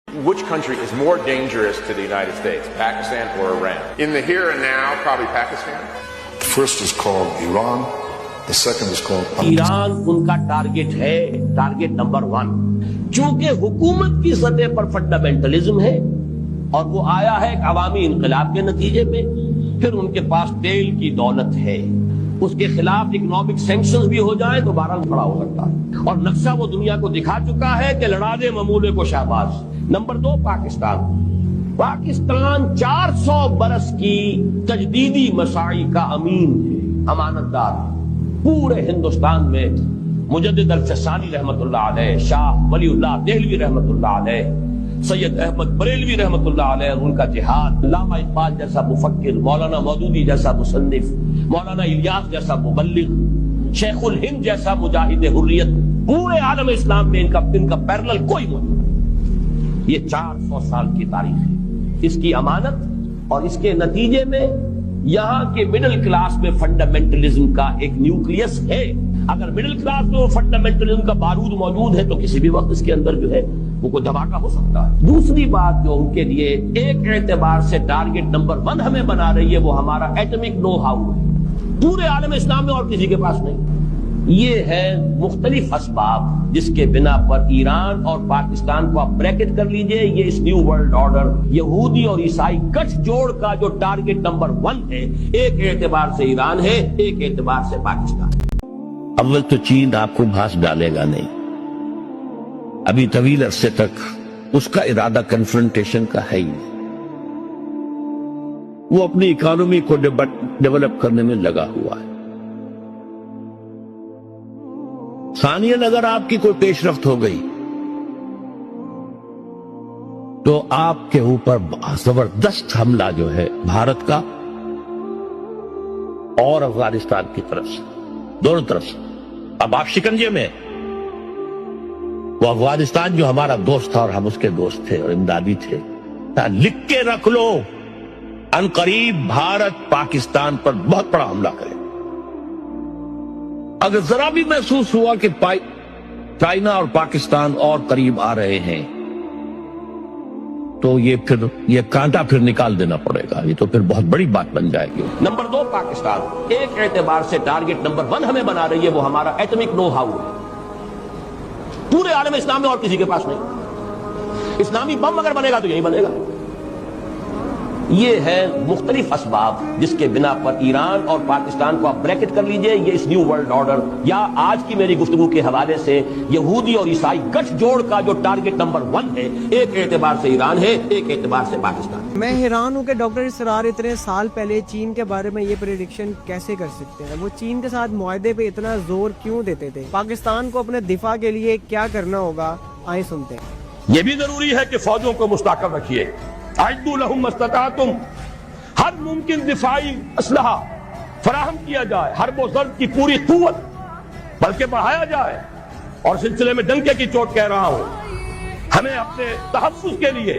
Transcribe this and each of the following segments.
Which country is more dangerous to the United States, Pakistan or Iran? In the here and now, probably Pakistan. The first is called Iran. The second is called Iran उनका target है, target number 1। चूंकि हुकूमत की सतह पर fundamentalism है और वो आया है एक अवामी इनकलाब के नतीजे में, फिर उनके पास तेल की दौलत है, उसके खिलाफ इकोनॉमिक सैंक्शंस भी हो जाए तो बहरहाल खड़ा हो सकता है। और नक्शा वो दुनिया को दिखा चुका है कि लड़ा दे ममूले को शाहबाज। नंबर 2 पाकिस्तान। पाकिस्तान 400 बरस की तजदीदी मसाई का अमीन है, अमानतदार। पूरे हिंदुस्तान में मुजद्दिद अल-फसानी रहमतुल्लाह अलैह, शाह वलीउल्लाह देहलवी रहमतुल्लाह अलैह, सैयद अहमद बरेलवी रहमतुल्लाह अलैह, उनका जिहाद, अल्लामा इकबाल जैसा मुफक्किर, मौलाना मौदूदी जैसा मुसन्निफ, मौलाना इलियास जैसा मुबल्लिग, शेखुल हिंद जैसा मुजाहिद हुर्रियत, पूरे आलम इस्लाम में इनका पैरेलल कोई मौजूद। ये 400 साल की तारीख है, इसकी अमानत और इसके नतीजे में यहाँ के मिडिल क्लास में फंडामेंटलिज्म का एक न्यूक्लियस है। अगर मिडिल क्लास में फंडामेंटलिज्म का बारूद मौजूद है तो किसी भी वक्त इसके अंदर जो है वो कोई धमाका हो सकता है। दूसरी बात जो उनके लिए एक एतबार से टारगेट नंबर 1 हमें बना रही है, वो हमारा एटॉमिक नो हाउ है, पूरे आलम इस्लाम में और किसी के पास नहीं। ये है मुख्तलिफ असबाब जिसके बिना पर ईरान और पाकिस्तान को आप ब्रैकेट कर लीजिए, ये इस न्यू वर्ल्ड ऑर्डर यहूदी और ईसाई गठजोड़ का जो टारगेट नंबर 1 है, एक एतबार से ईरान है, एक एतबार से पाकिस्तान। अव्वल तो चीन आपको भांस डालेगा नहीं, अभी तवील अरसे तक उसका इरादा कन्फ्रंटेशन का है ही नहीं। वो अपनी इकोनॉमी को डेवलप करने में लगा हुआ है। सानियन अगर आपकी कोई पेशरफ्त हो गई तो आपके ऊपर जबरदस्त हमला जो है भारत का और अफगानिस्तान की तरफ से, दोनों तरफ से। अब आप शिकंजे में, वो अफगानिस्तान जो हमारा दोस्त था और हम उसके दोस्त थे और इमदादी थे, लिख के रख लो, अनकरीब भारत पाकिस्तान पर बहुत बड़ा हमला करे। अगर जरा भी महसूस हुआ कि चाइना और पाकिस्तान और करीब आ रहे हैं तो ये कांटा फिर निकाल देना पड़ेगा, ये तो फिर बहुत बड़ी बात बन जाएगी। नंबर 2 पाकिस्तान एक एतबार से टारगेट नंबर 1 हमें बना रही है, वो हमारा एटॉमिक नो हाउ है, पूरे आलम इस्लाम में और किसी के पास नहीं। इस्लामी बम अगर बनेगा तो यही बनेगा। ये है मुख्तलिफ असबाब जिसके बिना पर ईरान और पाकिस्तान को आप ब्रैकेट कर लीजिए, ये इस न्यू वर्ल्ड ऑर्डर या आज की मेरी गुफ्तगू के हवाले से यहूदी और ईसाई गठजोड़ का जो टारगेट नंबर 1 है, एक एतबार से ईरान है, एक एतबार से पाकिस्तान। मैं हैरान हूँ कि डॉक्टर इसरार इतने साल पहले चीन के बारे में ये प्रेडिक्शन कैसे कर सकते हैं। वो चीन के साथ मुआहदे पे इतना जोर क्यों देते थे? पाकिस्तान को अपने दिफा के लिए क्या करना होगा, आइए सुनते हैं। ये भी जरूरी है कि फौजों को मुस्तक़िल रखिए, अअद्दू लहुम मस्तताअतुम, हर मुमकिन दिफाई असलहा फराहम किया जाए, हर वो ज़र्ब की पूरी कुव्वत बल्कि बढ़ाया जाए। और सिलसिले में डंके की चोट कह रहा हूं, हमें अपने तहफ़्फ़ुज़ के लिए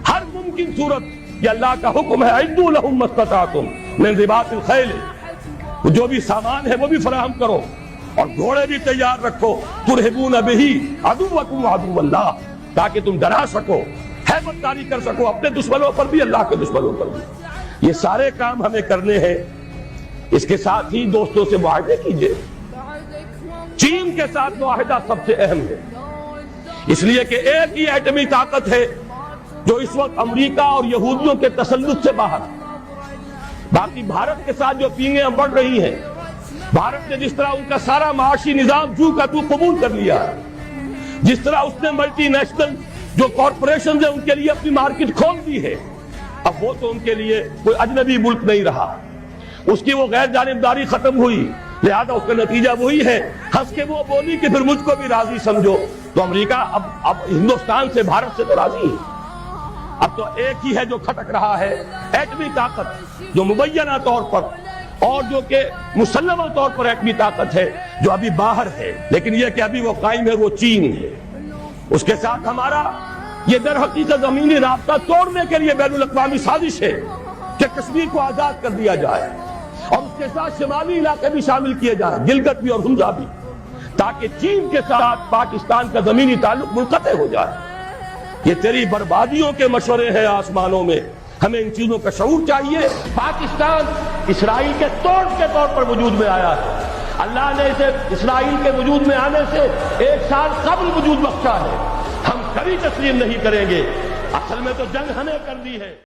हर मुमकिन सूरत, ये अल्लाह का हुक्म है, अअद्दू लहुम मस्तताअतुम मिन रिबातिल खैल, जो भी सामान है वो भी फराहम करो और घोड़े भी तैयार रखो, तुरहिबून बिही अदुव्वकुम व अदुव्वल्लाह, ताकि तुम डरा सको, हैबतदारी कर सको अपने दुश्मनों पर भी, अल्लाह के दुश्मनों पर भी। ये सारे काम हमें करने हैं। इसके साथ ही दोस्तों से मुआहदे कीजिए। चीन के साथ मुआहदा सबसे अहम है, इसलिए कि एक ही एटमी ताकत है जो इस वक्त अमेरिका और यहूदियों के तसल्लुत से बाहर। बाकी भारत के साथ जो पींगें बढ़ रही हैं, भारत ने जिस तरह उनका सारा माशी निजाम जू का तू कबूल कर लिया, जिस तरह उसने मल्टीनेशनल जो कॉरपोरेशन है उनके लिए अपनी मार्केट खोल दी है, अब वो तो उनके लिए कोई अजनबी मुल्क नहीं रहा, उसकी वो गैर जानिबदारी खत्म हुई, लिहाजा उसका नतीजा वही है। हंस के वो बोली कि फिर मुझको भी राजी समझो, तो अमेरिका अब हिंदुस्तान से, भारत से तो राजी है। अब तो एक ही है जो खटक रहा है, एटमी ताकत, जो मुबैना तौर पर और जो कि मुसल्लमा तौर पर एटमी ताकत है, जो अभी बाहर है, लेकिन यह कि अभी वो कायम है, वो चीन है। उसके साथ हमारा ये दर हकीकत जमीनी राब्ता तोड़ने के लिए बैनुल अक़वामी साजिश है कि कश्मीर को आजाद कर दिया जाए और उसके साथ शिमाली इलाके भी शामिल किए जाए, गिलगित भी और हुंजा भी, ताकि चीन के साथ पाकिस्तान का जमीनी ताल्लुक मुनक़ते हो जाए। یہ تیری بربادیوں کے مشورے ہیں آسمانوں میں. ہمیں ان چیزوں کا شعور چاہیے. پاکستان اسرائیل کے توڑ کے طور پر وجود میں آیا ہے. اللہ نے اسے اسرائیل کے وجود میں آنے سے 1 سال قبل وجود بخشا ہے. ہم کبھی تسلیم نہیں کریں گے. اصل میں تو جنگ ہمیں کرنی ہے.